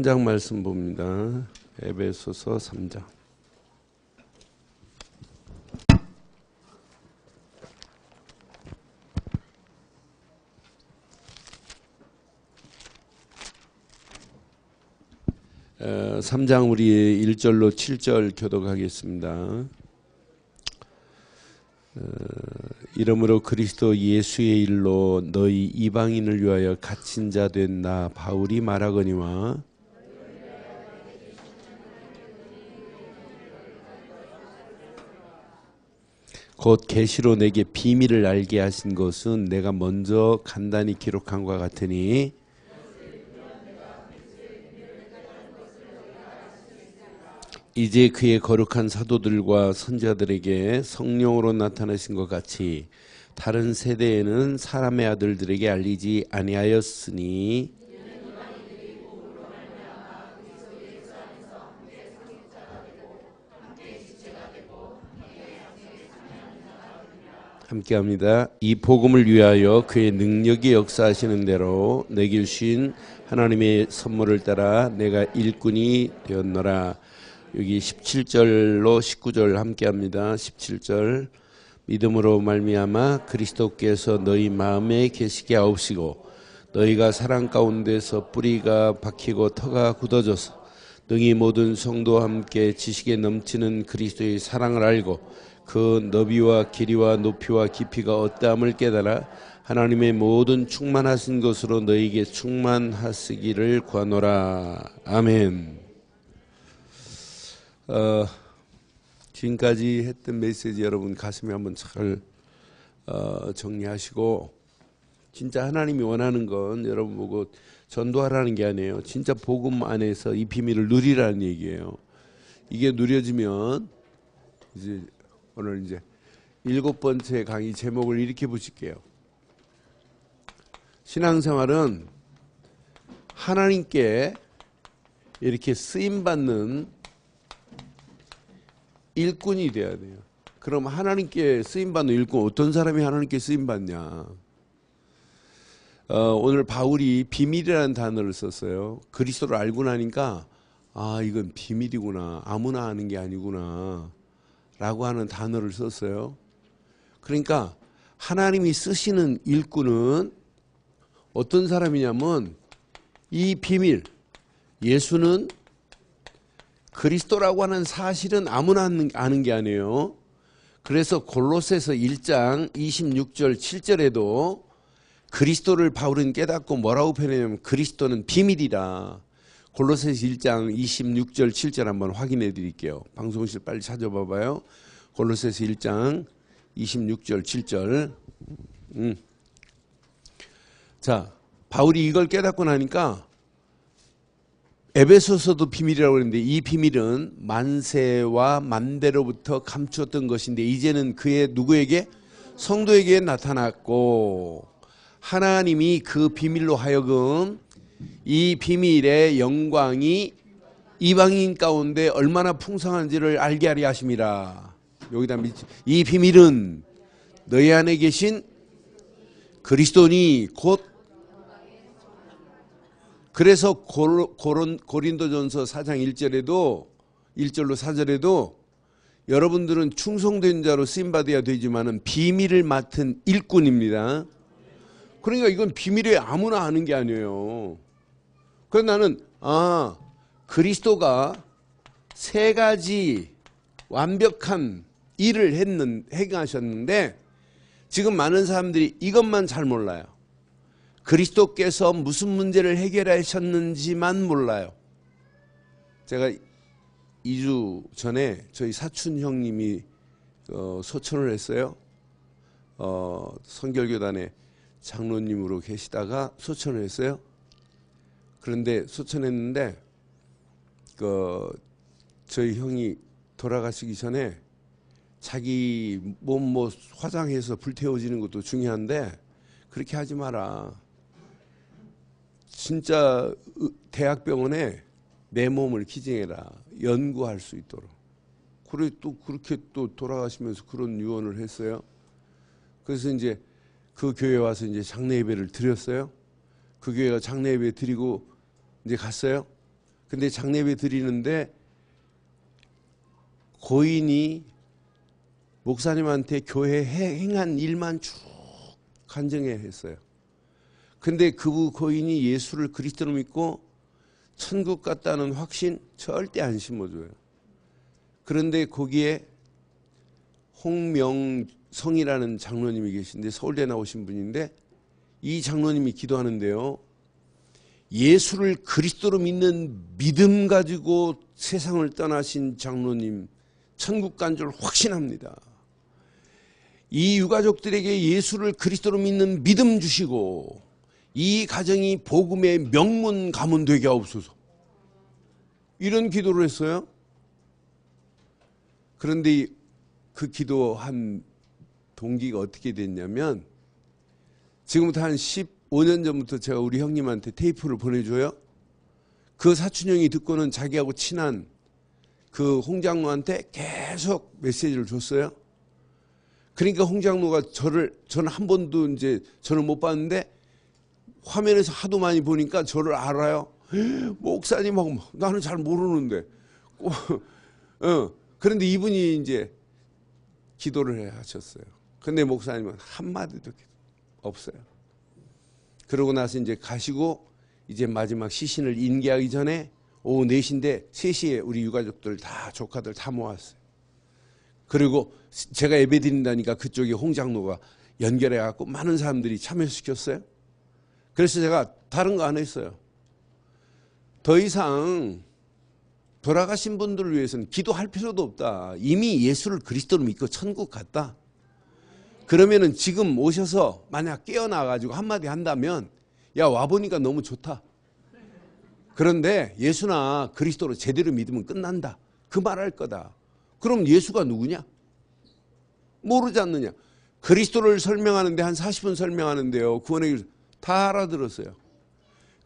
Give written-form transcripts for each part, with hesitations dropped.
3장 말씀 봅니다. 에베소서 3장. 어, 3장 우리 1절로 7절 교독하겠습니다. 이러므로 그리스도 예수의 일로 너희 이방인을 위하여 갇힌 자 된 나 바울이 말하거니와 곧 계시로 내게 비밀을 알게 하신 것은 내가 먼저 간단히 기록한 것 같으니 이제 그의 거룩한 사도들과 선지자들에게 성령으로 나타나신 것 같이 다른 세대에는 사람의 아들들에게 알리지 아니하였으니 함께합니다. 이 복음을 위하여 그의 능력이 역사하시는 대로 내게 주신 하나님의 선물을 따라 내가 일꾼이 되었노라. 여기 17절로 19절 함께합니다. 17절 믿음으로 말미암아 그리스도께서 너희 마음에 계시게 하옵시고 너희가 사랑 가운데서 뿌리가 박히고 터가 굳어져서 능히 모든 성도와 함께 지식에 넘치는 그리스도의 사랑을 알고 그 너비와 길이와 높이와 깊이가 어떠함을 깨달아 하나님의 모든 충만하신 것으로 너희에게 충만하시기를 구하노라. 아멘. 지금까지 했던 메시지 여러분 가슴에 한번 잘 정리하시고, 진짜 하나님이 원하는 건 여러분 보고 전도하라는 게 아니에요. 진짜 복음 안에서 이 비밀을 누리라는 얘기예요. 이게 누려지면 이제 오늘 이제 7번째 강의 제목을 이렇게 붙일게요. 신앙생활은 하나님께 이렇게 쓰임받는 일꾼이 돼야 돼요. 그럼 하나님께 쓰임받는 일꾼, 어떤 사람이 하나님께 쓰임받냐? 오늘 바울이 비밀이라는 단어를 썼어요. 그리스도를 알고 나니까 아, 이건 비밀이구나, 아무나 아는 게 아니구나 라고 하는 단어를 썼어요. 그러니까 하나님이 쓰시는 일꾼은 어떤 사람이냐면 이 비밀, 예수는 그리스도라고 하는 사실은 아무나 아는 게 아니에요. 그래서 골로새서 1장 26절 7절에도 그리스도를 바울은 깨닫고 뭐라고 표현하냐면 그리스도는 비밀이라. 골로새서 1장 26절 7절 한번 확인해 드릴게요. 방송실 빨리 찾아봐 봐요. 골로새서 1장 26절 7절. 자, 바울이 이걸 깨닫고 나니까 에베소서도 비밀이라고 그랬는데 이 비밀은 만세와 만대로부터 감추었던 것인데 이제는 그의 누구에게? 성도에게 나타났고, 하나님이 그 비밀로 하여금 이 비밀의 영광이 이방인 가운데 얼마나 풍성한지를 알게 하려 하심이라. 여기다 이 비밀은 너희 안에 계신 그리스도니 곧. 그래서 고린도전서 4장 1절로 4절에도 여러분들은 충성된 자로 쓰임받아야 되지만은 비밀을 맡은 일꾼입니다. 그러니까 이건 비밀에 아무나 아는 게 아니에요. 그래서 나는 그리스도가 세 가지 완벽한 일을 행하셨는데 지금 많은 사람들이 이것만 잘 몰라요. 그리스도께서 무슨 문제를 해결하셨는지만 몰라요. 제가 2주 전에 저희 사촌 형님이 소천을 했어요. 성결교단의 장로님으로 계시다가 소천을 했어요. 그런데 소천했는데 저희 형이 돌아가시기 전에 자기 몸 화장해서 불태워지는 것도 중요한데 그렇게 하지 마라. 진짜 대학병원에 내 몸을 기증해라. 연구할 수 있도록. 그래 또 그렇게 또 돌아가시면서 그런 유언을 했어요. 그래서 이제 그 교회 와서 이제 장례 예배를 드렸어요. 그 교회가 장례 예배 드리고 이제 갔어요. 근데 장례배 드리는데 고인이 목사님한테 교회 행한 일만 쭉 간증해 했어요. 근데 그 고인이 예수를 그리스도로 믿고 천국 갔다는 확신 절대 안 심어줘요. 그런데 거기에 홍명성이라는 장로님이 계신데 서울대 나오신 분인데 이 장로님이 기도하는데요. 예수를 그리스도로 믿는 믿음 가지고 세상을 떠나신 장로님 천국 간 줄 확신합니다. 이 유가족들에게 예수를 그리스도로 믿는 믿음 주시고 이 가정이 복음의 명문 가문 되게 하옵소서. 이런 기도를 했어요. 그런데 그 기도한 동기가 어떻게 됐냐면 지금부터 한 15년 전부터 제가 우리 형님한테 테이프를 보내줘요. 그 사촌형이 듣고는 자기하고 친한 그 홍장로한테 계속 메시지를 줬어요. 그러니까 홍장로가 저는 한 번도 이제 저를 못 봤는데 화면에서 하도 많이 보니까 저를 알아요. 목사님하고 나는 잘 모르는데. 그런데 이분이 이제 기도를 하셨어요. 근데 목사님은 한마디도 없어요. 그러고 나서 이제 가시고 이제 마지막 시신을 인계하기 전에 오후 4시인데 3시에 우리 유가족들 다 조카들 다 모았어요. 그리고 제가 예배 드린다니까 그쪽에 홍장로가 연결해 갖고 많은 사람들이 참여시켰어요. 그래서 제가 다른 거 안 했어요. 더 이상 돌아가신 분들을 위해서는 기도할 필요도 없다. 이미 예수를 그리스도로 믿고 천국 갔다. 그러면은 지금 오셔서 만약 깨어나가지고 한마디 한다면 야 와보니까 너무 좋다. 그런데 예수나 그리스도로 제대로 믿으면 끝난다. 그 말할 거다. 그럼 예수가 누구냐? 모르지 않느냐? 그리스도를 설명하는데 한 40분 설명하는데요. 구원의 길 다 알아들었어요.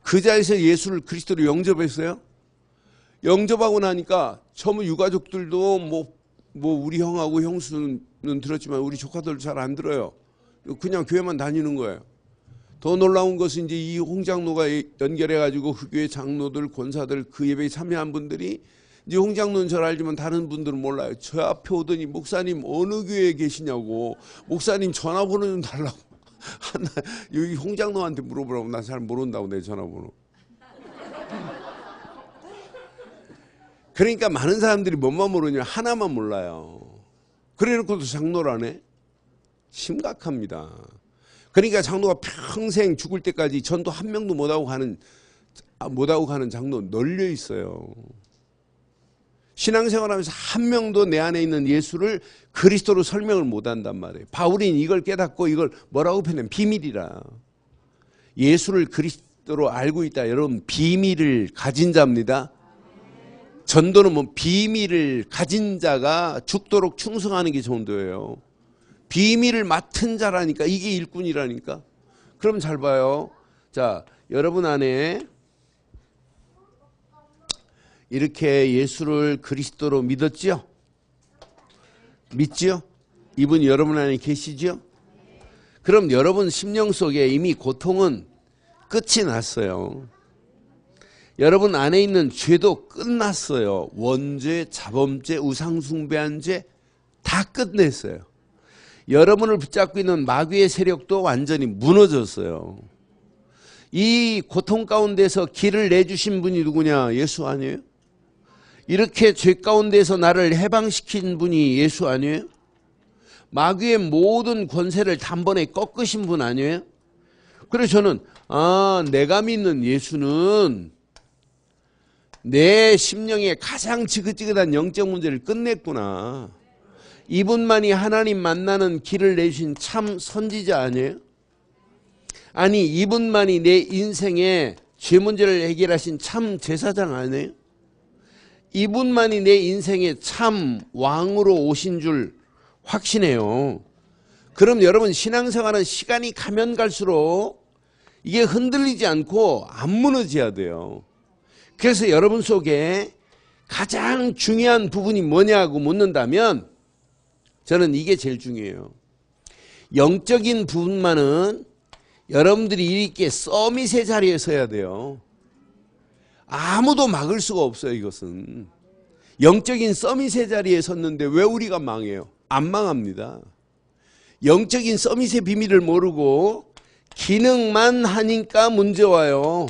그 자리에서 예수를 그리스도로 영접했어요. 영접하고 나니까 전부 유가족들도 뭐 우리 형하고 형수는 들었지만 우리 조카들 잘 안 들어요. 그냥 교회만 다니는 거예요. 더 놀라운 것은 이제 이 홍장로가 연결해가지고 그 교회 장로들, 권사들 그 예배에 참여한 분들이 이제 홍장로는 잘 알지만 다른 분들은 몰라요. 저 앞에 오더니 목사님 어느 교회에 계시냐고 목사님 전화번호 좀 달라고 여기 홍장로한테 물어보라고 나 잘 모른다고 내 전화번호. 그러니까 많은 사람들이 뭔만 모르냐 하나만 몰라요. 그래놓고도 장로를 안 해? 심각합니다. 그러니까 장로가 평생 죽을 때까지 전도 한 명도 못하고 가는 장로 널려 있어요. 신앙생활하면서 한 명도 내 안에 있는 예수를 그리스도로 설명을 못한단 말이에요. 바울은 이걸 깨닫고 이걸 뭐라고 표현해? 비밀이라. 예수를 그리스도로 알고 있다. 여러분 비밀을 가진 자입니다. 전도는 뭐 비밀을 가진 자가 죽도록 충성하는 게 전도예요. 비밀을 맡은 자라니까 이게 일꾼이라니까. 그럼 잘 봐요. 자, 여러분 안에 이렇게 예수를 그리스도로 믿었지요? 믿지요? 이분이 여러분 안에 계시지요? 그럼 여러분 심령 속에 이미 고통은 끝이 났어요. 여러분 안에 있는 죄도 끝났어요. 원죄, 자범죄, 우상숭배한 죄 다 끝냈어요. 여러분을 붙잡고 있는 마귀의 세력도 완전히 무너졌어요. 이 고통 가운데서 길을 내주신 분이 누구냐? 예수 아니에요? 이렇게 죄 가운데서 나를 해방시킨 분이 예수 아니에요? 마귀의 모든 권세를 단번에 꺾으신 분 아니에요? 그래서 저는 내가 믿는 예수는 내 심령에 가장 지긋지긋한 영적 문제를 끝냈구나. 이분만이 하나님 만나는 길을 내주신 참 선지자 아니에요? 아니 이분만이 내 인생의 죄 문제를 해결하신 참 제사장 아니에요? 이분만이 내 인생의 참 왕으로 오신 줄 확신해요. 그럼 여러분 신앙생활은 시간이 가면 갈수록 이게 흔들리지 않고 안 무너져야 돼요. 그래서 여러분 속에 가장 중요한 부분이 뭐냐고 묻는다면 저는 이게 제일 중요해요. 영적인 부분만은 여러분들이 이렇게 서밋의 자리에 서야 돼요. 아무도 막을 수가 없어요. 이것은 영적인 서밋의 자리에 섰는데 왜 우리가 망해요? 안 망합니다. 영적인 서밋의 비밀을 모르고 기능만 하니까 문제 와요.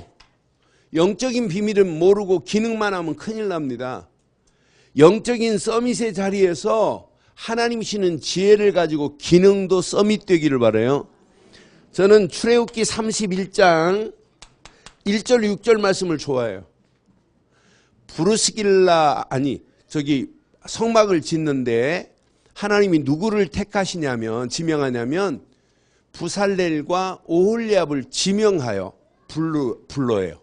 영적인 비밀을 모르고 기능만 하면 큰일 납니다. 영적인 서밋의 자리에서 하나님 주시는 지혜를 가지고 기능도 서밋 되기를 바라요. 저는 출애굽기 31장 1절 6절 말씀을 좋아해요. 성막을 짓는데 하나님이 누구를 택하시냐면 지명하냐면 부살렐과 오홀리압을 지명하여 불러요.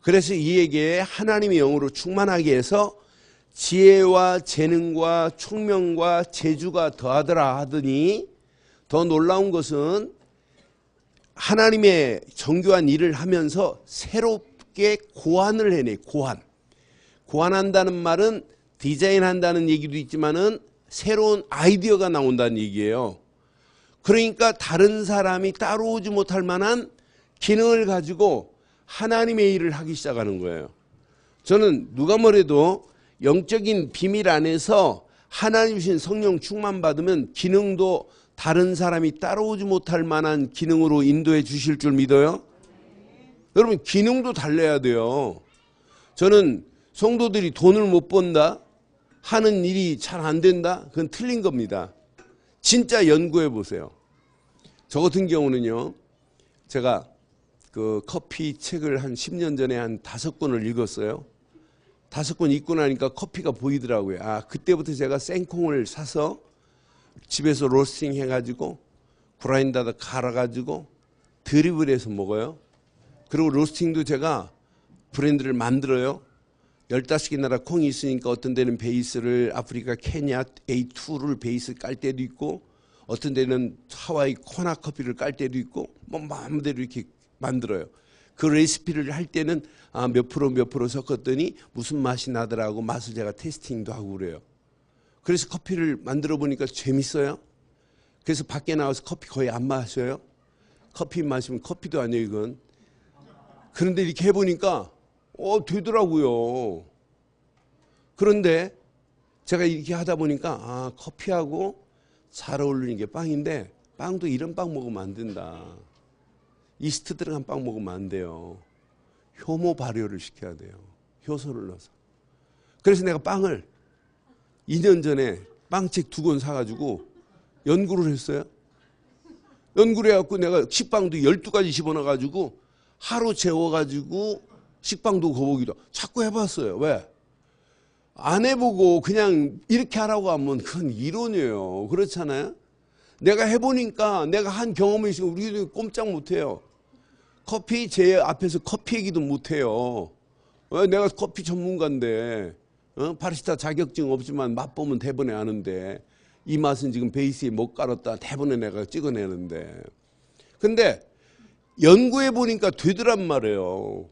그래서 이에게 하나님의 영으로 충만하게 해서 지혜와 재능과 총명과 재주가 더하더라 하더니 더 놀라운 것은 하나님의 정교한 일을 하면서 새롭게 고안을 해내. 고안한다는 말은 디자인한다는 얘기도 있지만은 새로운 아이디어가 나온다는 얘기예요. 그러니까 다른 사람이 따라오지 못할 만한 기능을 가지고 하나님의 일을 하기 시작하는 거예요. 저는 누가 뭐래도 영적인 비밀 안에서 하나님 주신 성령 충만 받으면 기능도 다른 사람이 따라오지 못할 만한 기능으로 인도해 주실 줄 믿어요? 여러분 기능도 달라야 돼요. 저는 성도들이 돈을 못 번다, 하는 일이 잘 안 된다, 그건 틀린 겁니다. 진짜 연구해 보세요. 저 같은 경우는요, 제가 그 커피 책을 한 10년 전에 한 5권을 읽었어요. 5권 읽고 나니까 커피가 보이더라고요. 그때부터 제가 생콩을 사서 집에서 로스팅 해가지고 그라인더에다 갈아가지고 드립을 해서 먹어요. 그리고 로스팅도 제가 브랜드를 만들어요. 15개 나라 콩이 있으니까 어떤 데는 베이스를 아프리카 케냐 A2를 베이스 깔 때도 있고 어떤 데는 하와이 코나 커피를 깔 때도 있고 뭐 마음대로 이렇게 만들어요. 그 레시피를 할 때는 몇 프로 섞었더니 무슨 맛이 나더라고 맛을 제가 테스팅도 하고 그래요. 그래서 커피를 만들어 보니까 재밌어요. 그래서 밖에 나와서 커피 거의 안 마셔요. 커피 마시면 커피도 아니에요 이건. 그런데 이렇게 해보니까 되더라고요. 그런데 제가 이렇게 하다 보니까 커피하고 잘 어울리는 게 빵인데 빵도 이런 빵 먹으면 안 된다. 이스트 들어간 빵 먹으면 안 돼요. 효모 발효를 시켜야 돼요. 효소를 넣어서. 그래서 내가 빵을 2년 전에 빵책 2권 사가지고 연구를 했어요. 연구를 해갖고 내가 식빵도 12가지 집어넣어가지고 하루 재워가지고 식빵도 거보기도 자꾸 해봤어요. 왜? 안 해보고 그냥 이렇게 하라고 하면 그건 이론이에요. 그렇잖아요. 내가 해보니까 내가 한 경험이 있으면 우리도 꼼짝 못해요. 커피 제 앞에서 커피 얘기도 못해요. 왜? 내가 커피 전문가인데 바리스타 자격증 없지만 맛보면 대본에 아는데 이 맛은 지금 베이스에 못 깔았다 대본에 내가 찍어내는데 근데 연구해 보니까 되더란 말이에요.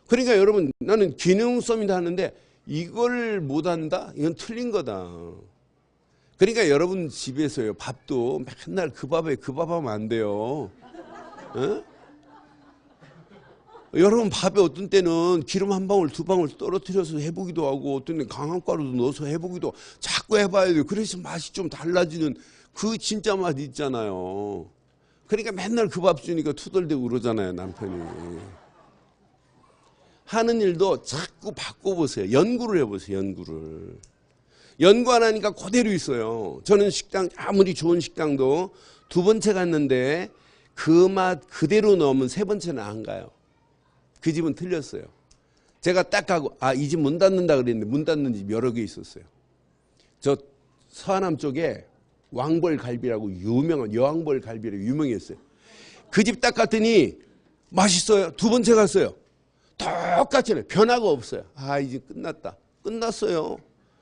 그러니까 여러분 나는 기능 서밋 하는데 이걸 못한다? 이건 틀린 거다. 그러니까 여러분 집에서요 밥도 맨날 그 밥에 그 밥 하면 안 돼요. 여러분 밥에 어떤 때는 기름 한 방울 2방울 떨어뜨려서 해보기도 하고 어떤 때는 강황가루도 넣어서 해보기도 자꾸 해봐야 돼요. 그래서 맛이 좀 달라지는 그 진짜 맛 있잖아요. 그러니까 맨날 그 밥 주니까 투덜대고 그러잖아요 남편이. 하는 일도 자꾸 바꿔보세요. 연구를 해보세요. 연구 안 하니까 그대로 있어요. 저는 식당 아무리 좋은 식당도 2번째 갔는데 그 맛 그대로 넣으면 3번째는 안 가요. 그 집은 틀렸어요. 제가 딱 가고 이 집 문 닫는다 그랬는데 문 닫는 집 여러 개 있었어요. 저 서하남 쪽에 왕벌갈비라고 유명한 여왕벌 갈비라고 유명했어요. 그 집 딱 갔더니 맛있어요. 2번째 갔어요. 똑같잖아요. 변화가 없어요. 이제 끝났다. 끝났어요.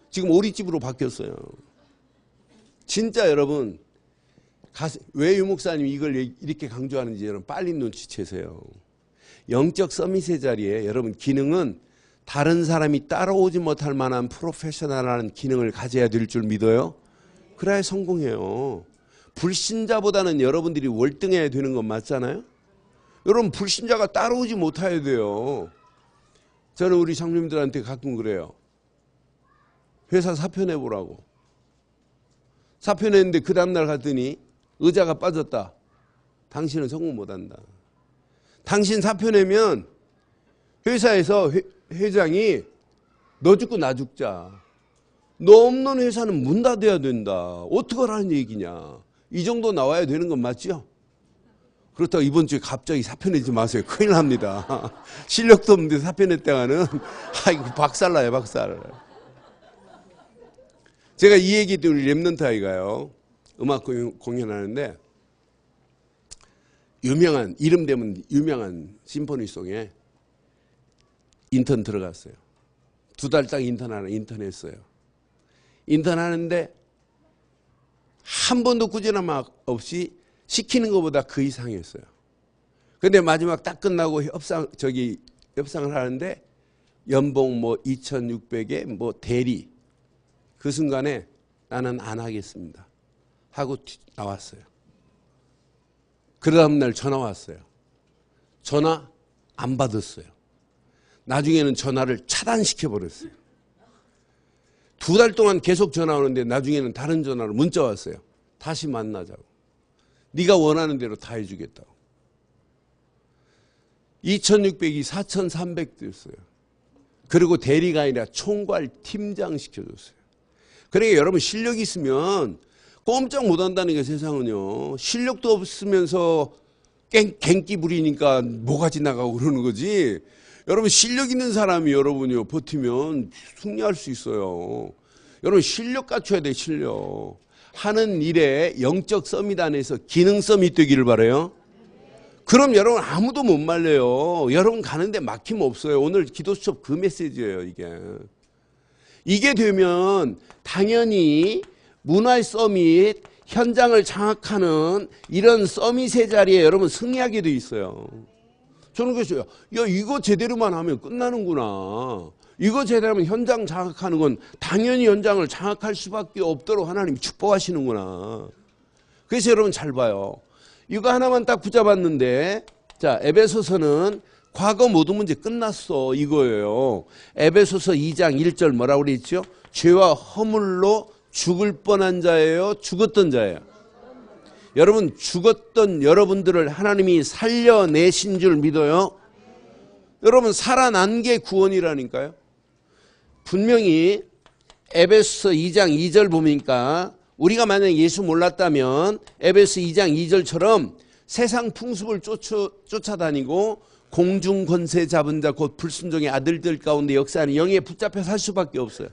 지금 오리집으로 바뀌었어요. 진짜 여러분 왜 유목사님이 이걸 이렇게 강조하는지 여러분 빨리 눈치채세요. 영적 서밋의 자리에 여러분 기능은 다른 사람이 따라오지 못할 만한 프로페셔널한 기능을 가져야 될 줄 믿어요. 그래야 성공해요. 불신자보다는 여러분들이 월등해야 되는 건 맞잖아요. 여러분 불신자가 따라오지 못해야 돼요. 저는 우리 장로님들한테 가끔 그래요. 회사 사표 내보라고. 사표 냈는데 그 다음날 갔더니 의자가 빠졌다. 당신은 성공 못한다. 당신 사표 내면 회사에서 회장이 너 죽고 나 죽자. 너 없는 회사는 문 닫아야 된다. 어떡하라는 얘기냐. 이 정도 나와야 되는 건 맞죠? 그렇다고 이번 주에 갑자기 사표 내지 마세요. 큰일 납니다. 실력도 없는데 사표 냈다가는 아이고 박살나요, 박살. 제가 이 얘기 때문에 랩넌트 아이가요. 음악 공연하는데 유명한 이름 되면 유명한 심포니송에 인턴 들어갔어요. 2달 딱 인턴했어요. 인턴하는데 한 번도 꾸준함 없이 시키는 것보다 그 이상이었어요. 근데 마지막 딱 끝나고 협상을 하는데 연봉 뭐 2,600에 뭐 대리. 그 순간에 나는 안 하겠습니다. 하고 나왔어요. 그 다음날 전화 왔어요. 전화 안 받았어요. 나중에는 전화를 차단시켜버렸어요. 2달 동안 계속 전화 오는데 나중에는 다른 전화로 문자 왔어요. 다시 만나자고. 네가 원하는 대로 다 해주겠다고. 2,600이 4,300 됐어요. 그리고 대리가 아니라 총괄 팀장 시켜줬어요. 그러니까 여러분 실력이 있으면 꼼짝 못한다는 게 세상은요. 실력도 없으면서 갱기 부리니까 뭐가 지나가고 그러는 거지. 여러분 실력 있는 사람이 여러분이요 버티면 승리할 수 있어요. 여러분 실력 갖춰야 돼. 실력. 하는 일에 영적 썸이 안에서 기능 썸이 되기를 바라요. 그럼 여러분 아무도 못 말려요. 여러분 가는데 막힘 없어요. 오늘 기도 수업 그 메시지예요. 이게 되면 당연히 문화의 서밋 현장을 장악하는 이런 서밋의 자리에 여러분 승리하게 돼 있어요. 저는 그랬어요. 야 이거 제대로만 하면 끝나는구나. 이거 제대로 하면 현장 장악하는 건 당연히 현장을 장악할 수밖에 없도록 하나님이 축복하시는구나. 그래서 여러분 잘 봐요. 이거 하나만 딱 붙잡았는데 자 에베소서는 과거 모든 문제 끝났어 이거예요. 에베소서 2장 1절 뭐라고 그랬죠? 죄와 허물로 죽을 뻔한 자예요? 죽었던 자예요? 여러분 죽었던 여러분들을 하나님이 살려내신 줄 믿어요? 여러분 살아난 게 구원이라니까요. 분명히 에베소서 2장 2절 보니까 우리가 만약 예수 몰랐다면 에베소 2장 2절처럼 세상 풍습을 쫓아다니고 공중 권세 잡은 자 곧 불순종의 아들들 가운데 역사하는 영에 붙잡혀 살 수밖에 없어요.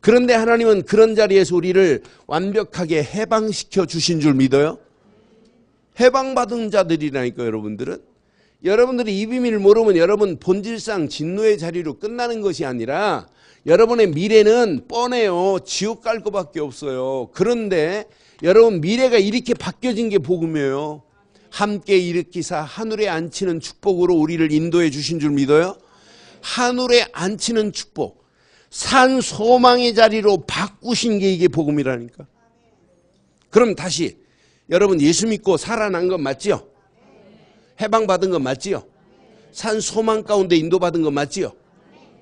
그런데 하나님은 그런 자리에서 우리를 완벽하게 해방시켜 주신 줄 믿어요? 해방받은 자들이라니까 여러분들은. 여러분들이 이 비밀을 모르면 여러분 본질상 진노의 자리로 끝나는 것이 아니라 여러분의 미래는 뻔해요. 지옥 갈 것밖에 없어요. 그런데 여러분 미래가 이렇게 바뀌어진 게 복음이에요. 함께 일으키사 하늘에 앉히는 축복으로 우리를 인도해 주신 줄 믿어요? 하늘에 앉히는 축복. 산 소망의 자리로 바꾸신 게 이게 복음이라니까. 그럼 다시 여러분 예수 믿고 살아난 건 맞지요? 해방받은 건 맞지요? 산 소망 가운데 인도받은 건 맞지요?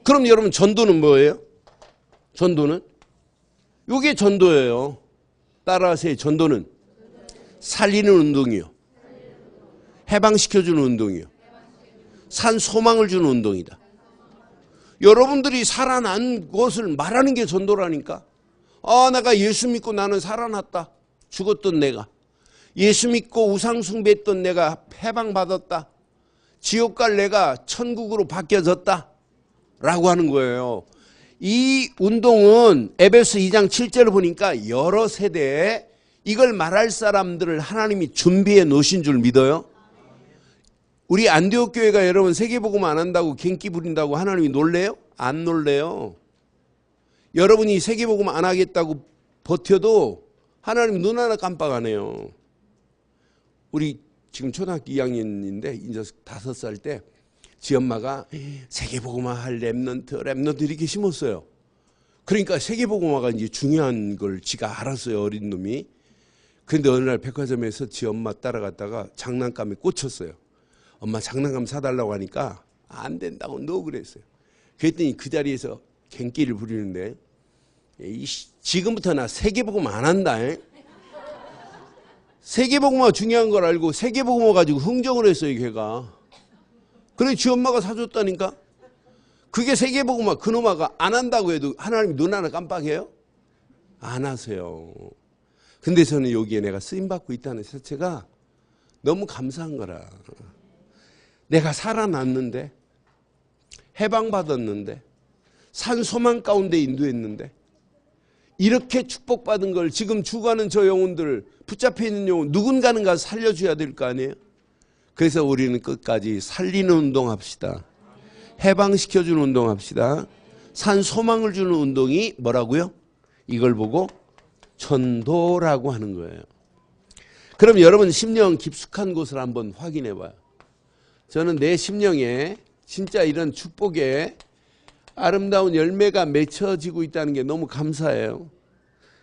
그럼 여러분 전도는 뭐예요? 전도는? 이게 전도예요. 따라하세요. 전도는 살리는 운동이요. 해방시켜주는 운동이요. 산 소망을 주는 운동이다. 여러분들이 살아난 것을 말하는 게 전도라니까. 아, 내가 예수 믿고 나는 살아났다. 죽었던 내가. 예수 믿고 우상 숭배했던 내가 해방받았다. 지옥 갈 내가 천국으로 바뀌어졌다. 라고 하는 거예요. 이 운동은 에베소 2장 7절을 보니까 여러 세대에 이걸 말할 사람들을 하나님이 준비해 놓으신 줄 믿어요? 우리 안디옥 교회가 여러분 세계복음 안 한다고 갱기 부린다고 하나님이 놀래요? 안 놀래요. 여러분이 세계복음 안 하겠다고 버텨도 하나님 눈 하나 깜빡 안 해요. 우리 지금 초등학교 2학년인데 이제 5살 때 지 엄마가 세계복음화 할 랩넌트 이렇게 심었어요. 그러니까 세계복음화가 이제 중요한 걸 지가 알았어요. 어린 놈이. 그런데 어느 날 백화점에서 지 엄마 따라갔다가 장난감에 꽂혔어요. 엄마 장난감 사달라고 하니까 안 된다고 너 그랬어요. 그랬더니 그 자리에서 갱끼를 부리는데 지금부터 나 세계복음 안 한다. 세계복음화 중요한 걸 알고 세계복음화 가지고 흥정을 했어요, 걔가. 그래 지 엄마가 사줬다니까. 그게 세계복음화 그놈아가 안 한다고 해도 하나님이 눈 하나 깜빡해요? 안 하세요. 근데 저는 여기에 내가 쓰임받고 있다는 자체가 너무 감사한 거라. 내가 살아났는데, 해방받았는데, 산 소망 가운데 인도했는데, 이렇게 축복받은 걸 지금 죽어가는 저 영혼들, 붙잡혀 있는 영혼, 누군가는 가서 살려줘야 될 거 아니에요? 그래서 우리는 끝까지 살리는 운동합시다. 해방시켜주는 운동합시다. 산 소망을 주는 운동이 뭐라고요? 이걸 보고 전도라고 하는 거예요. 그럼 여러분 심령 깊숙한 곳을 한번 확인해 봐요. 저는 내 심령에 진짜 이런 축복의 아름다운 열매가 맺혀지고 있다는 게 너무 감사해요.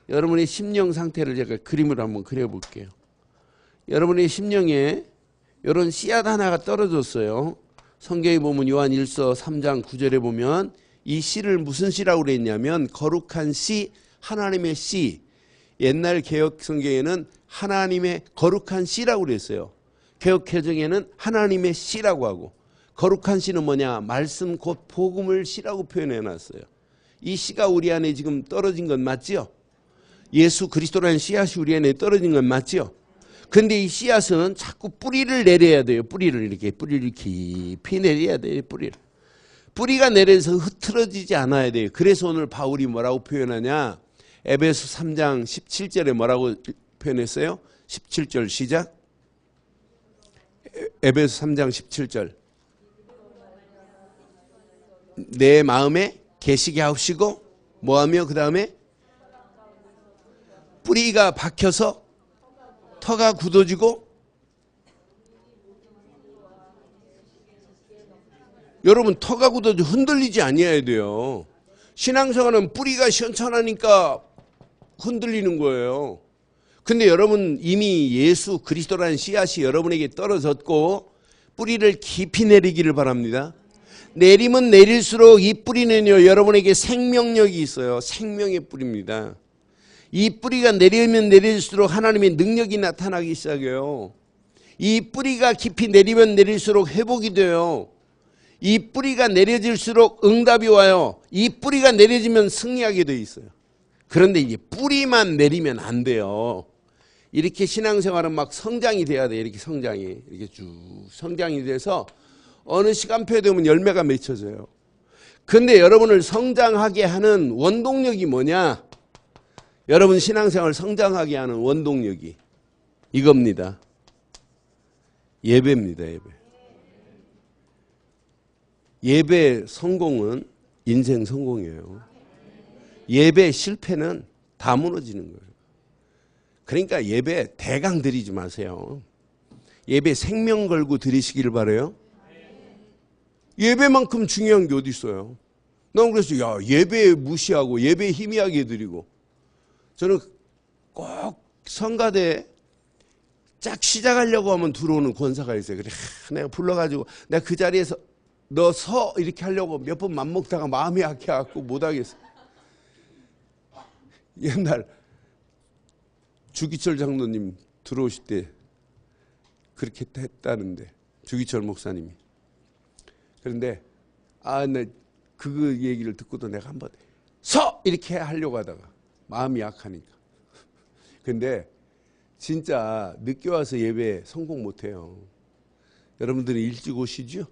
여러분의 심령 상태를 제가 그림으로 한번 그려볼게요. 여러분의 심령에 이런 씨앗 하나가 떨어졌어요. 성경에 보면 요한 1서 3장 9절에 보면 이 씨를 무슨 씨라고 그랬냐면 거룩한 씨, 하나님의 씨. 옛날 개혁 성경에는 하나님의 거룩한 씨라고 그랬어요. 개혁 개정에는 하나님의 씨라고 하고, 거룩한 씨는 뭐냐? 말씀 곧 복음을 씨라고 표현해 놨어요. 이 씨가 우리 안에 지금 떨어진 건 맞지요? 예수 그리스도라는 씨앗이 우리 안에 떨어진 건 맞지요? 근데 이 씨앗은 자꾸 뿌리를 내려야 돼요. 뿌리를 깊이 내려야 돼요. 뿌리가 내려서 흐트러지지 않아야 돼요. 그래서 오늘 바울이 뭐라고 표현하냐? 에베소 3장 17절에 뭐라고 표현했어요? 17절 시작. 에베소 3장 17절. 내 마음에 계시게 하시고 뭐하며 그 다음에 뿌리가 박혀서 터가 굳어지고. 여러분 터가 굳어지고 흔들리지 아니어야 돼요. 신앙생활은 뿌리가 시원찮으니까 흔들리는 거예요. 근데 여러분 이미 예수 그리스도라는 씨앗이 여러분에게 떨어졌고 뿌리를 깊이 내리기를 바랍니다. 내리면 내릴수록 이 뿌리는요 여러분에게 생명력이 있어요. 생명의 뿌리입니다. 이 뿌리가 내리면 내릴수록 하나님의 능력이 나타나기 시작해요. 이 뿌리가 깊이 내리면 내릴수록 회복이 돼요. 이 뿌리가 내려질수록 응답이 와요. 이 뿌리가 내려지면 승리하게 돼 있어요. 그런데 이제 뿌리만 내리면 안 돼요. 이렇게 신앙생활은 막 성장이 돼야 돼요. 이렇게 이렇게 쭉 성장이 돼서 어느 시간표에 되면 열매가 맺혀져요. 근데 여러분을 성장하게 하는 원동력이 뭐냐? 여러분 신앙생활 성장하게 하는 원동력이 이겁니다. 예배입니다. 예배 성공은 인생 성공이에요. 예배 실패는 다 무너지는 거예요. 그러니까 예배 대강 드리지 마세요. 예배 생명 걸고 드리시기를 바라요. 예배만큼 중요한 게 어디 있어요? 난 그래서 예배 무시하고 예배 희미하게 드리고, 저는 꼭 성가대 쫙 시작하려고 하면 들어오는 권사가 있어요. 그래 내가 불러가지고 내가 그 자리에서 너 서 이렇게 하려고 몇 번 맘먹다가 마음이 약해갖고 못하겠어. 옛날 주기철 장로님 들어오실 때 그렇게 했다는데, 주기철 목사님이. 그런데 나 그 얘기를 듣고도 내가 한번 서 이렇게 하려고 하다가 마음이 약하니까. 근데 진짜 늦게 와서 예배 성공 못해요. 여러분들은 일찍 오시죠?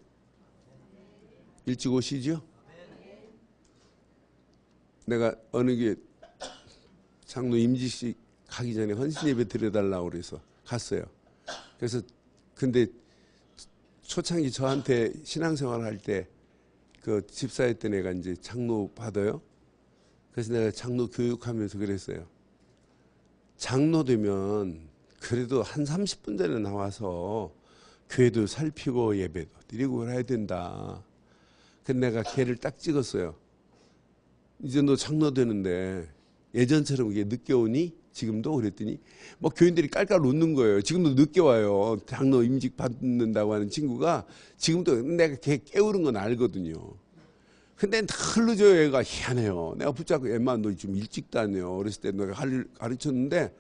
일찍 오시죠? 내가 어느 게 장로 임지식 가기 전에 헌신 예배 드려달라고 그래서 갔어요. 그래서 근데 초창기 저한테 신앙생활 할 때 그 집사였던 애가 이제 장로 받아요. 그래서 내가 장로 교육하면서 그랬어요. 장로 되면 그래도 한 30분 전에 나와서 교회도 살피고 예배도 드리고 해야 된다. 근데 내가 걔를 딱 찍었어요. 이제 너 장로 되는데 예전처럼 이게 늦게 오니? 지금도? 그랬더니 뭐 교인들이 깔깔 웃는 거예요. 지금도 늦게 와요. 장로 임직 받는다고 하는 친구가 지금도 내가 걔 깨우는 건 알거든요. 근데 늘 늦어요. 얘가 희한해요. 내가 붙잡고 애만 너 좀 일찍 다녀. 어렸을 때 내가 가르쳤는데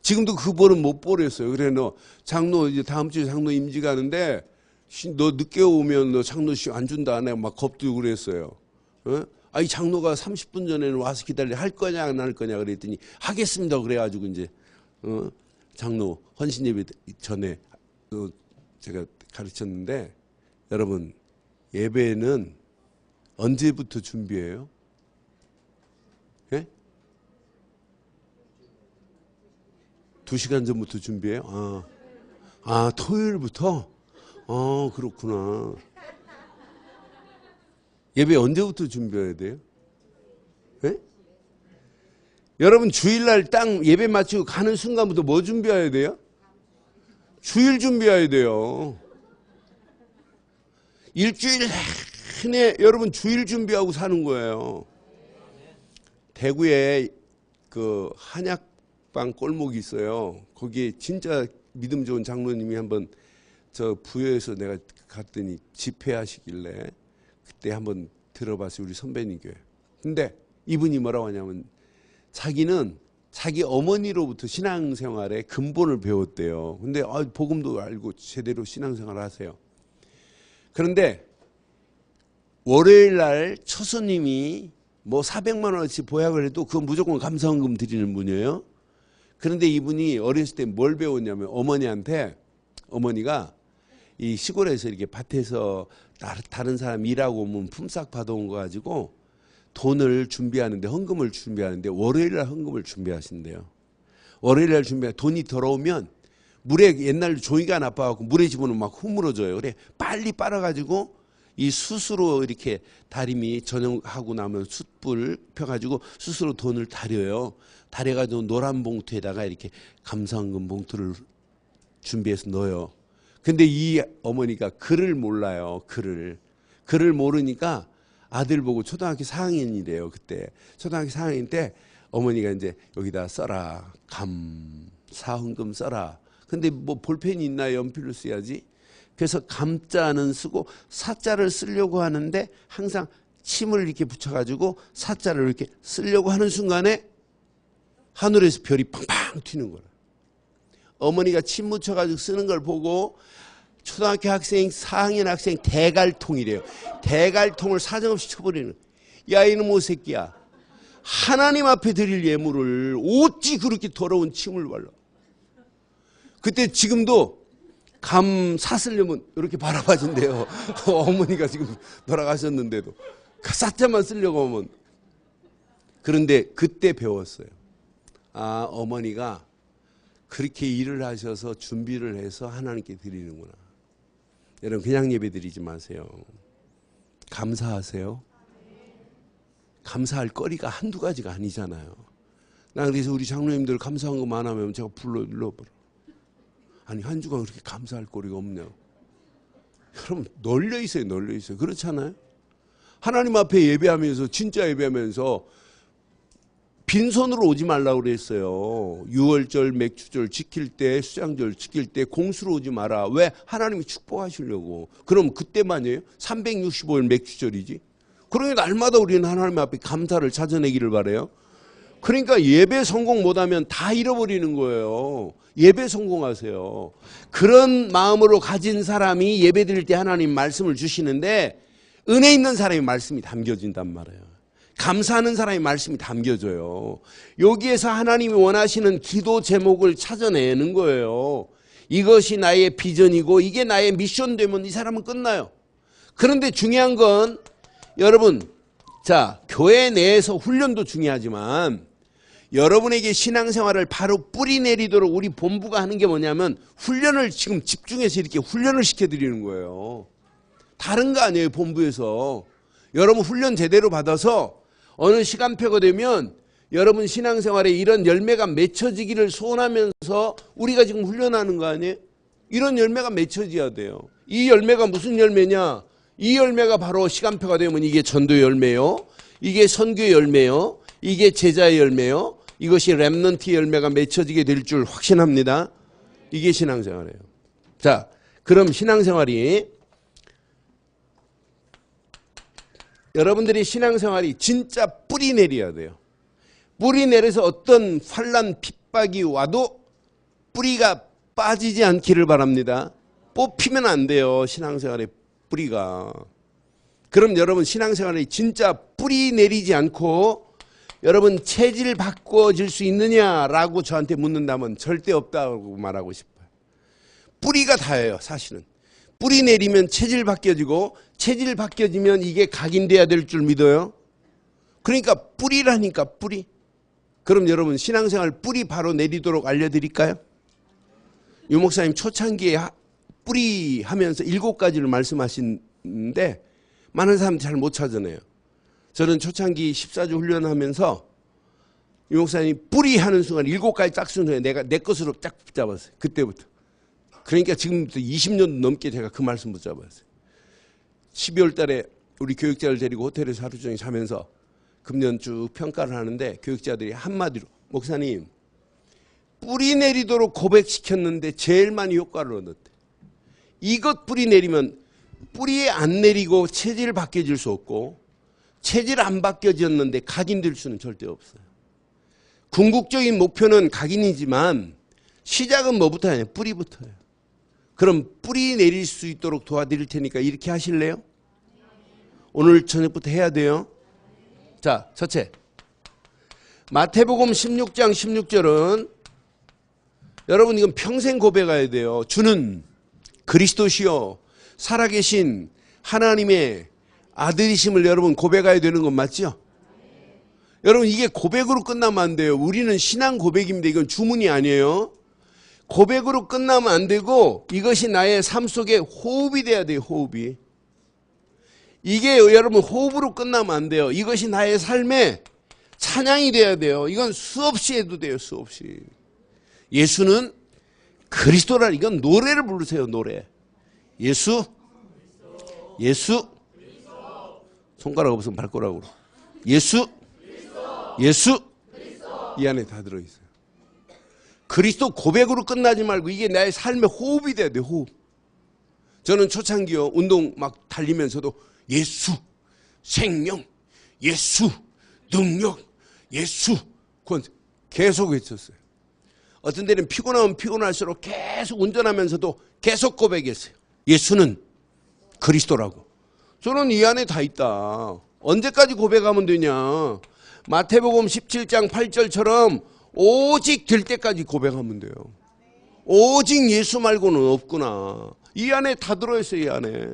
지금도 그 버릇 못 버렸어요. 그래 너 장로 이제 다음 주에 장로 임지 가는데 너 늦게 오면 너 장로씨 안 준다. 내가 막 겁들고 그랬어요. 어? 아이 장로가 30분 전에는 와서 기다려 할 거냐 안 할 거냐 그랬더니 하겠습니다. 그래가지고 이제 장로 헌신 예배 전에 제가 가르쳤는데 여러분 예배는 언제부터 준비해요? 예? 2시간 전부터 준비해요? 토요일부터? 그렇구나. 예배 언제부터 준비해야 돼요? 예? 여러분 주일날 딱 예배 마치고 가는 순간부터 뭐 준비해야 돼요? 주일 준비해야 돼요. 일주일 내내 여러분 주일 준비하고 사는 거예요. 대구에 그 한약방 꼴목이 있어요. 거기에 진짜 믿음 좋은 장로님이 한번 저 부여에서 내가 갔더니 집회하시길래 그때 한번 들어봤어요. 우리 선배님 교회. 근데 이분이 뭐라고 하냐면 자기는 자기 어머니로부터 신앙생활의 근본을 배웠대요. 근데 복음도 알고 제대로 신앙생활을 하세요. 그런데 월요일 날 처손님이 뭐 400만 원어치 보약을 해도 그건 무조건 감사헌금 드리는 분이에요. 그런데 이분이 어렸을 때 뭘 배웠냐면 어머니한테 어머니가 이 시골에서 이렇게 밭에서 다른 사람 일하고 오면 품삯 받아온 거 가지고 돈을 준비하는데 헌금을 준비하는데 월요일 날 헌금을 준비하신대요. 월요일 날 준비하 돈이 들어오면 물에 옛날 종이가 나빠갖고 물에 집어넣으면 막 흐물어져요. 그래 빨리 빨아가지고 이 숯으로 이렇게 다리미 저녁하고 나면 숯불 펴가지고 숯으로 돈을 다려요. 다려가지고 노란 봉투에다가 이렇게 감사헌금 봉투를 준비해서 넣어요. 근데 이 어머니가 글을 몰라요. 글을 모르니까 아들 보고 초등학교 4학년이래요. 그때 초등학교 4학년 때 어머니가 이제 여기다 써라. 감사헌금 써라. 근데 뭐 볼펜이 있나 연필로 써야지. 그래서 감자는 쓰고 사자를 쓰려고 하는데 항상 침을 이렇게 붙여가지고 사자를 이렇게 쓰려고 하는 순간에 하늘에서 별이 팡팡 튀는 거라. 어머니가 침 묻혀가지고 쓰는 걸 보고 초등학교 학생 4학년 학생 대갈통이래요. 대갈통을 사정없이 쳐버리는. 야 이놈의 새끼야. 하나님 앞에 드릴 예물을 어찌 그렇게 더러운 침을 발라. 그때 지금도 감 사쓰려면 이렇게 바라봐진대요. 어머니가 지금 돌아가셨는데도 사자만 쓰려고 하면. 그런데 그때 배웠어요. 어머니가 그렇게 일을 하셔서 준비를 해서 하나님께 드리는구나. 여러분 그냥 예배 드리지 마세요. 감사하세요. 감사할 거리가 한두 가지가 아니잖아요. 나 그래서 우리 장로님들 감사헌금 안 하면 제가 불러버려. 아니 한 주간 그렇게 감사할 거리가 없네요. 여러분 널려 있어요. 그렇잖아요. 하나님 앞에 예배하면서 진짜 예배하면서 빈손으로 오지 말라고 그랬어요. 유월절 맥주절 지킬 때 수장절 지킬 때 공수로 오지 마라. 왜? 하나님이 축복하시려고. 그럼 그때만이에요? 365일 맥주절이지. 그러니까 날마다 우리는 하나님 앞에 감사를 찾아내기를 바라요. 그러니까 예배 성공 못하면 다 잃어버리는 거예요. 예배 성공하세요. 그런 마음으로 가진 사람이 예배 드릴 때 하나님 말씀을 주시는데 은혜 있는 사람이 말씀이 담겨진단 말이에요. 감사하는 사람이 말씀이 담겨져요. 여기에서 하나님이 원하시는 기도 제목을 찾아내는 거예요. 이것이 나의 비전이고 이게 나의 미션 되면 이 사람은 끝나요. 그런데 중요한 건 여러분, 자, 교회 내에서 훈련도 중요하지만 여러분에게 신앙생활을 바로 뿌리 내리도록 우리 본부가 하는 게 뭐냐면 훈련을 지금 집중해서 이렇게 훈련을 시켜드리는 거예요. 다른 거 아니에요, 본부에서. 여러분 훈련 제대로 받아서 어느 시간표가 되면 여러분 신앙생활에 이런 열매가 맺혀지기를 소원하면서 우리가 지금 훈련하는 거 아니에요? 이런 열매가 맺혀져야 돼요. 이 열매가 무슨 열매냐? 이 열매가 바로 시간표가 되면 이게 전도의 열매요. 이게 선교의 열매요. 이게 제자의 열매요. 이것이 렘넌트의 열매가 맺혀지게 될 줄 확신합니다. 이게 신앙생활이에요. 자, 그럼 신앙생활이 여러분들이 신앙생활이 진짜 뿌리 내려야 돼요. 뿌리 내려서 어떤 환난 핍박이 와도 뿌리가 빠지지 않기를 바랍니다. 뽑히면 안 돼요. 신앙생활의 뿌리가. 그럼 여러분 신앙생활이 진짜 뿌리 내리지 않고 여러분 체질 바꿔질 수 있느냐라고 저한테 묻는다면 절대 없다고 말하고 싶어요. 뿌리가 다예요. 사실은. 뿌리 내리면 체질 바뀌어지고 체질 바뀌어지면 이게 각인돼야 될 줄 믿어요. 그러니까 뿌리라니까 뿌리. 그럼 여러분 신앙생활 뿌리 바로 내리도록 알려드릴까요? 유 목사님 초창기에 뿌리 하면서 7가지를 말씀하시는데 많은 사람들이 잘 못 찾아내요. 저는 초창기 14주 훈련하면서 유 목사님 뿌리 하는 순간 7가지 딱 순간에 내가 내 것으로 딱 붙잡았어요. 그때부터. 그러니까 지금부터 20년 넘게 제가 그 말씀 붙잡았어요. 12월 달에 우리 교육자를 데리고 호텔에서 하루 종일 자면서 금년 쭉 평가를 하는데 교육자들이 한마디로 목사님 뿌리 내리도록 고백시켰는데 제일 많이 효과를 얻었대. 이것 뿌리 내리면 뿌리에 안 내리고 체질 바뀌어질 수 없고 체질 안 바뀌어졌는데 각인될 수는 절대 없어요. 궁극적인 목표는 각인이지만 시작은 뭐부터 하냐? 뿌리부터예요. 그럼 뿌리 내릴 수 있도록 도와드릴 테니까 이렇게 하실래요? 오늘 저녁부터 해야 돼요. 자, 첫째. 마태복음 16장 16절은 여러분 이건 평생 고백해야 돼요. 주는 그리스도시요 살아계신 하나님의 아들이심을 여러분 고백해야 되는 건 맞죠? 여러분 이게 고백으로 끝나면 안 돼요. 우리는 신앙 고백입니다. 이건 주문이 아니에요. 고백으로 끝나면 안 되고 이것이 나의 삶 속에 호흡이 돼야 돼요. 호흡이. 이게 여러분 호흡으로 끝나면 안 돼요. 이것이 나의 삶에 찬양이 돼야 돼요. 이건 수없이 해도 돼요. 수없이. 예수는 그리스도라. 이건 노래를 부르세요. 노래. 예수. 예수. 손가락 없으면 발가락으로. 예수. 예수. 이 안에 다 들어있어요. 그리스도 고백으로 끝나지 말고 이게 나의 삶의 호흡이 돼야 돼요. 호흡. 저는 초창기요. 운동 막 달리면서도 예수, 생명, 예수, 능력, 예수, 구원 계속 외쳤어요. 어떤 때는 피곤하면 피곤할수록 계속 운전하면서도 계속 고백했어요. 예수는 그리스도라고. 저는 이 안에 다 있다. 언제까지 고백하면 되냐. 마태복음 17장 8절처럼 오직 될 때까지 고백하면 돼요. 오직 예수 말고는 없구나. 이 안에 다 들어있어요. 이 안에.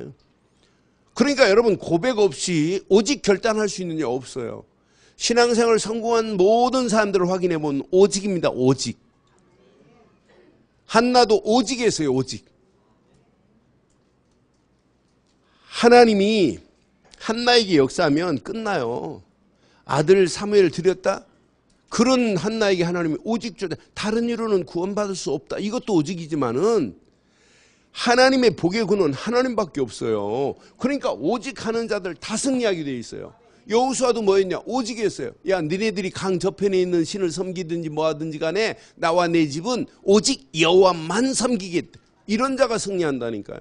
그러니까 여러분 고백 없이 오직 결단할 수 있느냐? 없어요. 신앙생활 성공한 모든 사람들을 확인해 보면 오직입니다. 오직. 한나도 오직했어요. 오직. 하나님이 한나에게 역사하면 끝나요. 아들 사무엘을 드렸다? 그런 한나에게 하나님이 오직 주다. 다른 이로는 구원받을 수 없다. 이것도 오직이지만은 하나님의 복의 근원 하나님밖에 없어요. 그러니까 오직 하는 자들 다 승리하게 돼 있어요. 여호수아도 뭐였냐? 오직 했어요. 야, 니네들이 강 저편에 있는 신을 섬기든지 뭐하든지 간에 나와 내 집은 오직 여호와만 섬기겠다. 이런 자가 승리한다니까요.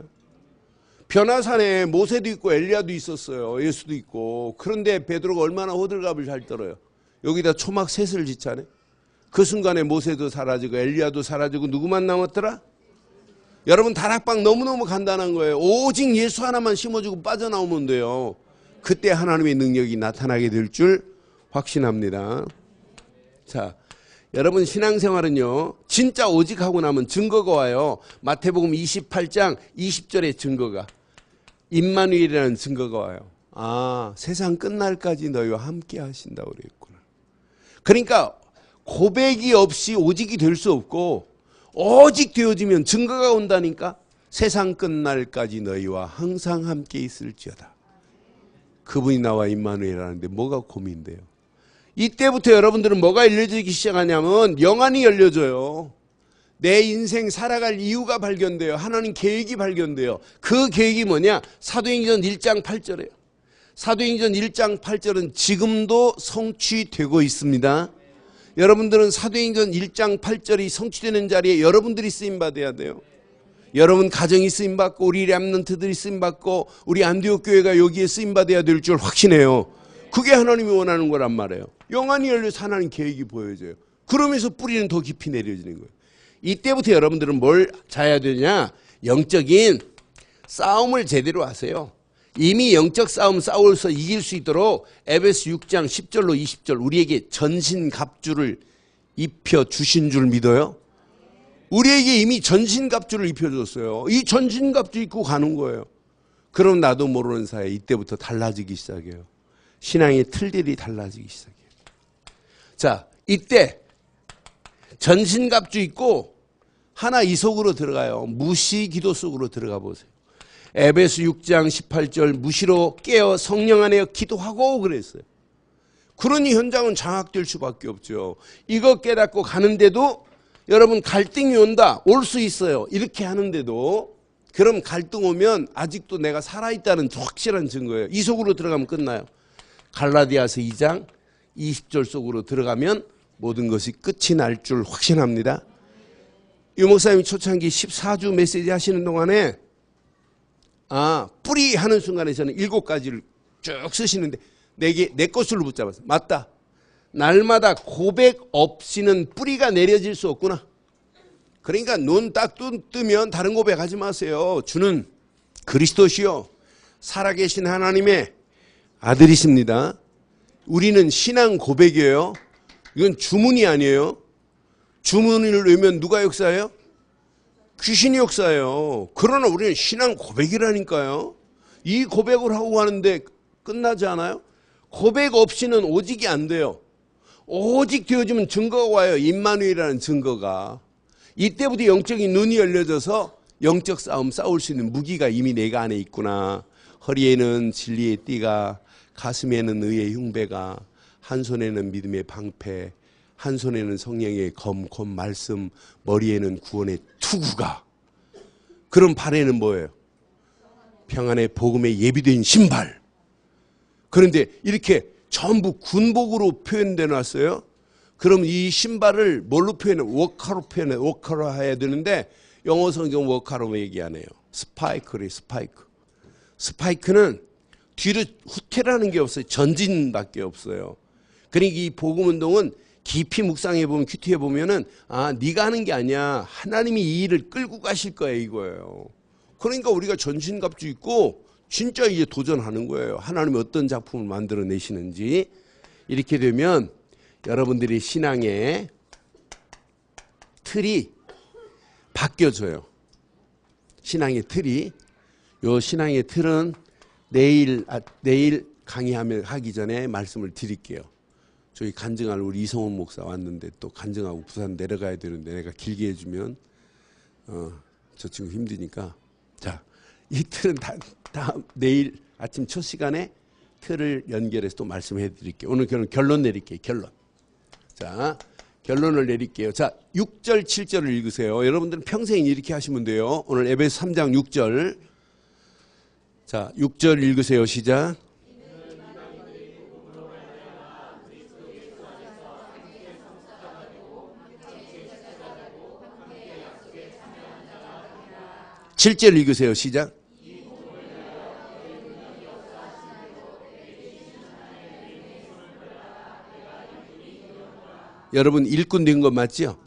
변화산에 모세도 있고 엘리야도 있었어요. 예수도 있고. 그런데 베드로가 얼마나 호들갑을 잘 떨어요. 여기다 초막 셋을 짓잖아요. 그 순간에 모세도 사라지고 엘리야도 사라지고 누구만 남았더라? 여러분 다락방 너무너무 간단한 거예요. 오직 예수 하나만 심어주고 빠져나오면 돼요. 그때 하나님의 능력이 나타나게 될 줄 확신합니다. 자, 여러분 신앙생활은요. 진짜 오직 하고 나면 증거가 와요. 마태복음 28장 20절에 증거가. 임마누엘이라는 증거가 와요. 아, 세상 끝날까지 너희와 함께 하신다고 그랬구나. 그러니까 고백이 없이 오직이 될 수 없고 오직 되어지면 증거가 온다니까. 세상 끝날까지 너희와 항상 함께 있을지어다. 그분이 나와 임마누엘이라는데 뭐가 고민돼요? 이때부터 여러분들은 뭐가 열려지기 시작하냐면 영안이 열려져요. 내 인생 살아갈 이유가 발견돼요. 하나님 계획이 발견돼요. 그 계획이 뭐냐? 사도행전 1장 8절이에요. 사도행전 1장 8절은 지금도 성취되고 있습니다. 여러분들은 사도행전 1장 8절이 성취되는 자리에 여러분들이 쓰임받아야 돼요. 여러분 가정이 쓰임받고 우리 렘넌트들이 쓰임받고 우리 안디옥 교회가 여기에 쓰임받아야 될 줄 확신해요. 그게 하나님이 원하는 거란 말이에요. 영안이 열려서 하나님 계획이 보여져요. 그러면서 뿌리는 더 깊이 내려지는 거예요. 이때부터 여러분들은 뭘 자야 되냐? 영적인 싸움을 제대로 하세요. 이미 영적 싸움 싸워서 이길 수 있도록 에베소 6장 10절로 20절 우리에게 전신갑주를 입혀주신 줄 믿어요? 우리에게 이미 전신갑주를 입혀줬어요. 이 전신갑주 입고 가는 거예요. 그럼 나도 모르는 사이에 이때부터 달라지기 시작해요. 신앙의 틀들이 달라지기 시작해요. 자, 이때 전신갑주 입고 하나 이속으로 들어가요. 무시 기도 속으로 들어가 보세요. 에베소 6장 18절 무시로 깨어 성령 안에 기도하고 그랬어요. 그러니 현장은 장악될 수밖에 없죠. 이거 깨닫고 가는데도 여러분 갈등이 온다. 올 수 있어요. 이렇게 하는데도 그럼 갈등 오면 아직도 내가 살아있다는 확실한 증거예요. 이 속으로 들어가면 끝나요. 갈라디아서 2장 20절 속으로 들어가면 모든 것이 끝이 날 줄 확신합니다. 유 목사님이 초창기 14주 메시지 하시는 동안에 뿌리 하는 순간에 저는 7가지를 쭉 쓰시는데 내 것으로 붙잡았어요. 맞다. 날마다 고백 없이는 뿌리가 내려질 수 없구나. 그러니까 눈 딱 뜨면 다른 고백하지 마세요. 주는 그리스도시요 살아계신 하나님의 아들이십니다. 우리는 신앙 고백이에요. 이건 주문이 아니에요. 주문을 외우면 누가 역사해요? 귀신이 역사해요. 그러나 우리는 신앙 고백이라니까요. 이 고백을 하고 하는데 끝나지 않아요? 고백 없이는 오직이 안 돼요. 오직 되어지면 증거가 와요. 임마누엘이라는 증거가. 이때부터 영적인 눈이 열려져서 영적 싸움 싸울 수 있는 무기가 이미 내가 안에 있구나. 허리에는 진리의 띠가, 가슴에는 의의 흉배가, 한 손에는 믿음의 방패, 한 손에는 성령의 검 말씀, 머리에는 구원의 투구가. 그럼 발에는 뭐예요? 평안의 복음에 예비된 신발. 그런데 이렇게 전부 군복으로 표현되어 놨어요. 그럼 이 신발을 뭘로 표현해? 워커로 해야 되는데 영어 성경 워커로 얘기 안 해요. 스파이크래, 스파이크. 스파이크는 뒤로 후퇴라는 게 없어요. 전진밖에 없어요. 그러니까 이 복음 운동은 깊이 묵상해 보면 큐티해 보면은 네가 하는 게 아니야. 하나님이 이 일을 끌고 가실 거야 이거예요. 그러니까 우리가 전신갑주 입고 진짜 이제 도전하는 거예요. 하나님이 어떤 작품을 만들어내시는지. 이렇게 되면 여러분들이 신앙의 틀이 바뀌어져요. 신앙의 틀이. 요 신앙의 틀은 내일 강의하기 전에 말씀을 드릴게요. 저희 간증할 우리 이성훈 목사 왔는데 또 간증하고 부산 내려가야 되는데 내가 길게 해주면 저 친구 힘드니까. 자, 이 틀은 다 내일 아침 첫 시간에 틀을 연결해서 또 말씀해 드릴게요. 오늘 결론 내릴게요. 결론. 자, 결론을 내릴게요. 자, 6절 7절을 읽으세요. 여러분들은 평생 이렇게 하시면 돼요. 오늘 에베소 3장 6절. 자, 6절 읽으세요. 시작. 칠절 읽으세요. 시작. 여러분 일꾼 된 거 맞죠?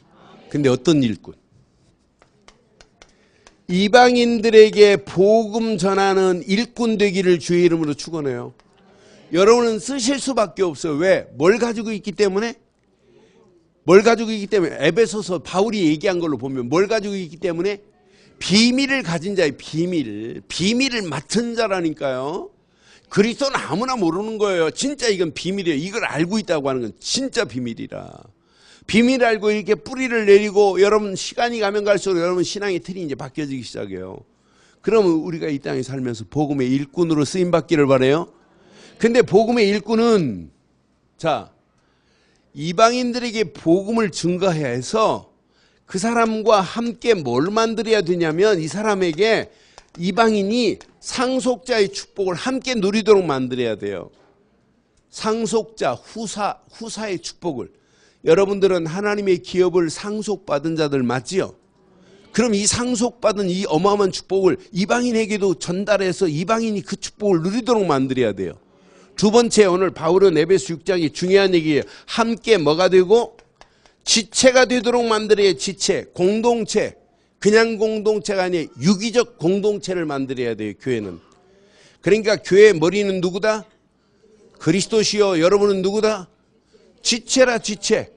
근데 어떤 일꾼? 이방인들에게 복음 전하는 일꾼 되기를 주의 이름으로 축원해요. 여러분은 쓰실 수밖에 없어요. 왜? 뭘 가지고 있기 때문에? 뭘 가지고 있기 때문에? 에베소서 바울이 얘기한 걸로 보면 뭘 가지고 있기 때문에? 비밀을 가진 자의 비밀을 맡은 자라니까요. 그리스도는 아무나 모르는 거예요. 진짜 이건 비밀이에요. 이걸 알고 있다고 하는 건 진짜 비밀이라. 비밀을 알고 이렇게 뿌리를 내리고 여러분 시간이 가면 갈수록 여러분 신앙의 틀이 이제 바뀌어지기 시작해요. 그러면 우리가 이 땅에 살면서 복음의 일꾼으로 쓰임 받기를 바라요. 근데 복음의 일꾼은 자, 이방인들에게 복음을 증거해야 해서 그 사람과 함께 뭘 만들어야 되냐면 이 사람에게 이방인이 상속자의 축복을 함께 누리도록 만들어야 돼요. 상속자, 후사의 축복을. 여러분들은 하나님의 기업을 상속받은 자들 맞지요? 그럼 이 상속받은 이 어마어마한 축복을 이방인에게도 전달해서 이방인이 그 축복을 누리도록 만들어야 돼요. 두 번째, 오늘 바울은 에베소 6장이 중요한 얘기예요. 함께 뭐가 되고? 지체가 되도록 만들어야. 지체, 공동체. 그냥 공동체가 아니에요. 유기적 공동체를 만들어야 돼요. 교회는. 그러니까 교회의 머리는 누구다? 그리스도시요. 여러분은 누구다? 지체라. 지체.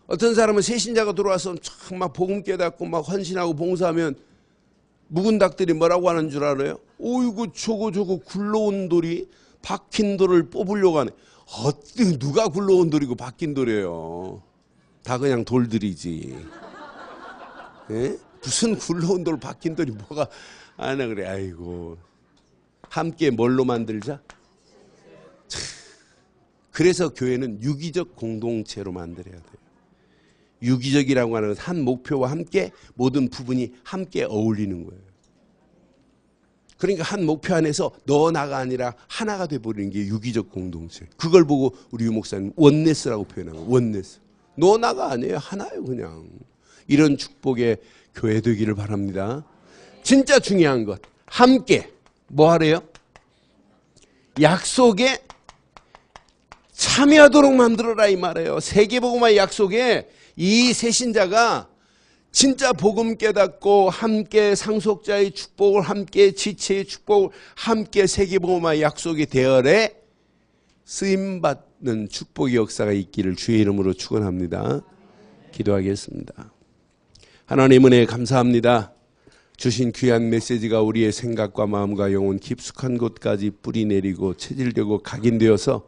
어떤 사람은 새신자가 들어와서 참 막 복음 깨닫고 막 헌신하고 봉사하면 묵은 닭들이 뭐라고 하는 줄 알아요? 어이구 저거 굴러온 돌이 박힌 돌을 뽑으려고 하네. 어떻게 누가 굴러온 돌이고 박힌 돌이에요? 다 그냥 돌들이지. 에? 무슨 굴러온 돌 박힌 돌이 뭐가 하나 그래. 아이고. 함께 뭘로 만들자? 그래서 교회는 유기적 공동체로 만들어야 돼요. 유기적이라고 하는 한 목표와 함께 모든 부분이 함께 어울리는 거예요. 그러니까 한 목표 안에서 너 나가 아니라 하나가 돼버리는 게 유기적 공동체. 그걸 보고 우리 유 목사님 원네스라고 표현하고 원네스. 너 나가 아니에요. 하나예요 그냥. 이런 축복의 교회 되기를 바랍니다. 진짜 중요한 것. 함께 뭐 하래요? 약속에 참여하도록 만들어라 이 말이에요. 세계복음화의 약속에 이 새신자가 진짜 복음 깨닫고 함께 상속자의 축복을 함께 지체의 축복을 함께 세계복음화의 약속의 대열에 쓰임받는 축복의 역사가 있기를 주의 이름으로 축원합니다. 기도하겠습니다. 하나님 은혜 감사합니다. 주신 귀한 메시지가 우리의 생각과 마음과 영혼 깊숙한 곳까지 뿌리내리고 체질되고 각인되어서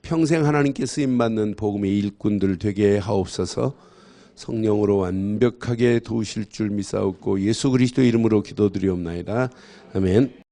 평생 하나님께 쓰임받는 복음의 일꾼들 되게 하옵소서. 성령으로 완벽하게 도우실 줄 믿사옵고 예수 그리스도 이름으로 기도드리옵나이다. 아멘.